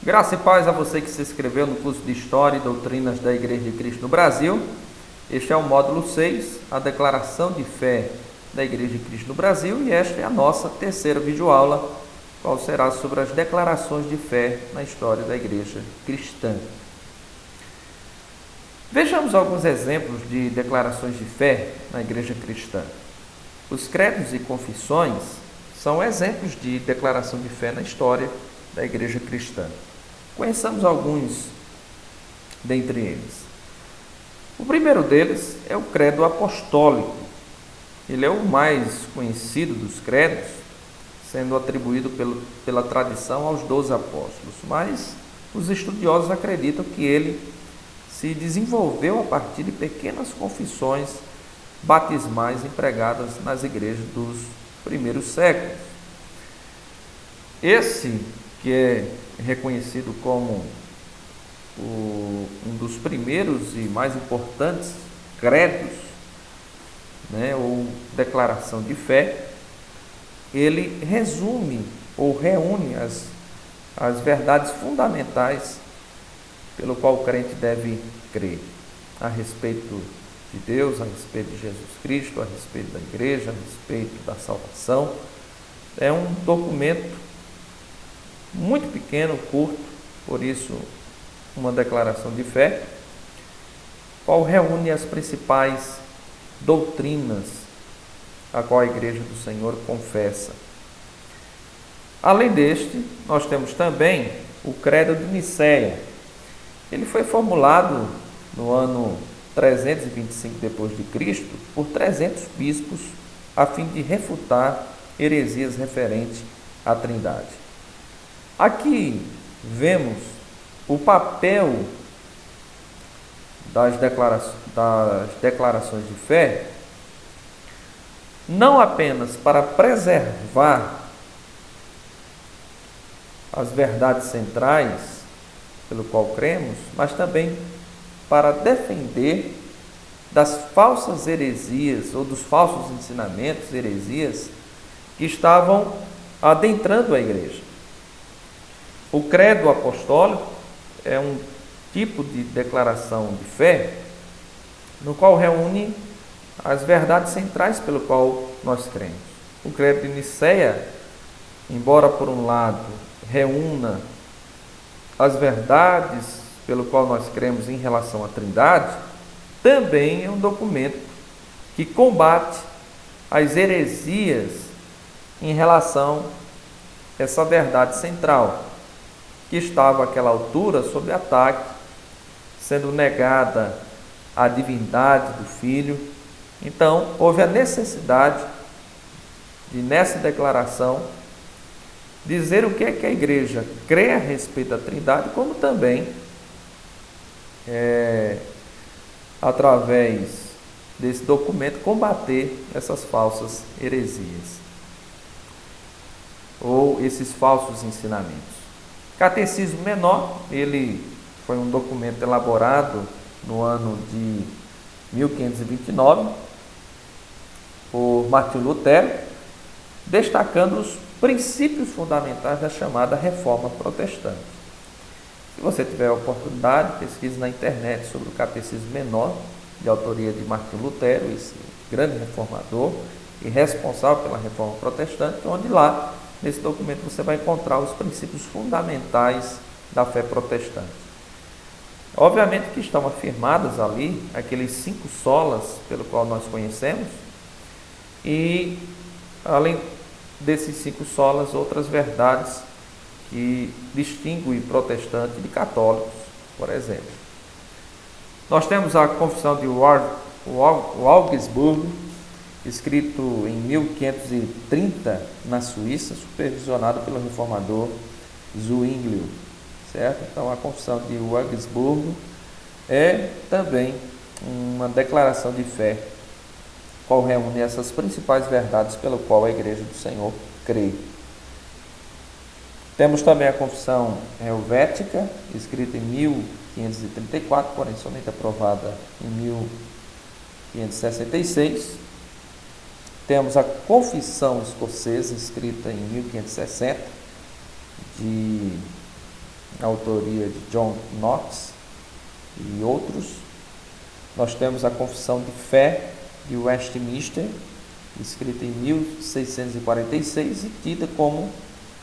Graça e paz a você que se inscreveu no curso de História e Doutrinas da Igreja de Cristo no Brasil. Este é o módulo 6, a declaração de fé da Igreja de Cristo no Brasil, e esta é a nossa terceira videoaula, qual será sobre as declarações de fé na história da Igreja cristã. Vejamos alguns exemplos de declarações de fé na Igreja cristã. Os credos e confissões são exemplos de declaração de fé na história da Igreja cristã. Conheçamos alguns dentre eles. O primeiro deles é o credo apostólico. Ele é o mais conhecido dos credos, sendo atribuído pela tradição aos 12 apóstolos, mas os estudiosos acreditam que ele se desenvolveu a partir de pequenas confissões batismais empregadas nas igrejas dos primeiros séculos. Esse, que é reconhecido como um dos primeiros e mais importantes credos, ou declaração de fé, ele resume ou reúne as verdades fundamentais pelo qual o crente deve crer a respeito de Deus, a respeito de Jesus Cristo, a respeito da igreja, a respeito da salvação. É um documento muito pequeno, curto, por isso uma declaração de fé, qual reúne as principais doutrinas a qual a Igreja do Senhor confessa. Além deste, nós temos também o Credo de Nicéia. Ele foi formulado no ano 325 d.C. por 300 bispos a fim de refutar heresias referentes à Trindade. Aqui vemos o papel das declarações de fé, não apenas para preservar as verdades centrais pelo qual cremos, mas também para defender das falsas heresias ou dos falsos ensinamentos, heresias, que estavam adentrando a igreja. O credo apostólico é um tipo de declaração de fé no qual reúne as verdades centrais pelo qual nós cremos. O credo de Nicéia, embora por um lado reúna as verdades pelo qual nós cremos em relação à Trindade, também é um documento que combate as heresias em relação a essa verdade central, que estava àquela altura sob ataque, sendo negada a divindade do Filho. Então, houve a necessidade de, nessa declaração, dizer o que é que a igreja crê a respeito da Trindade, como também, através desse documento, combater essas falsas heresias ou esses falsos ensinamentos. Catecismo Menor, ele foi um documento elaborado no ano de 1529 por Martinho Lutero, destacando os princípios fundamentais da chamada Reforma Protestante. Se você tiver a oportunidade, pesquise na internet sobre o Catecismo Menor, de autoria de Martinho Lutero, esse grande reformador e responsável pela Reforma Protestante, onde lá, nesse documento, você vai encontrar os princípios fundamentais da fé protestante. Obviamente que estão afirmadas ali aqueles 5 solas pelo qual nós conhecemos, e além desses 5 solas, outras verdades que distinguem protestante de católicos, por exemplo. Nós temos a Confissão de Augsburgo, escrito em 1530 na Suíça, supervisionado pelo reformador Zwinglio, certo? Então, a Confissão de Augsburgo é também uma declaração de fé, qual reúne essas principais verdades pelo qual a Igreja do Senhor crê. Temos também a Confissão Helvética, escrita em 1534, porém somente aprovada em 1566. Temos a Confissão Escocesa, escrita em 1560, de autoria de John Knox e outros. Nós temos a Confissão de Fé de Westminster, escrita em 1646 e tida como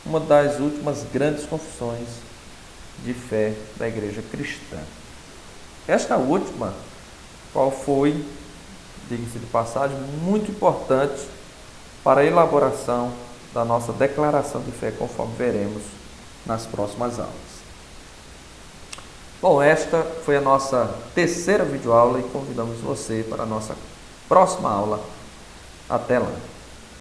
uma das últimas grandes confissões de fé da Igreja Cristã. Esta última, qual foi, diga-se de passagem, muito importante para a elaboração da nossa declaração de fé, conforme veremos nas próximas aulas. Bom, esta foi a nossa terceira videoaula e convidamos você para a nossa próxima aula. Até lá!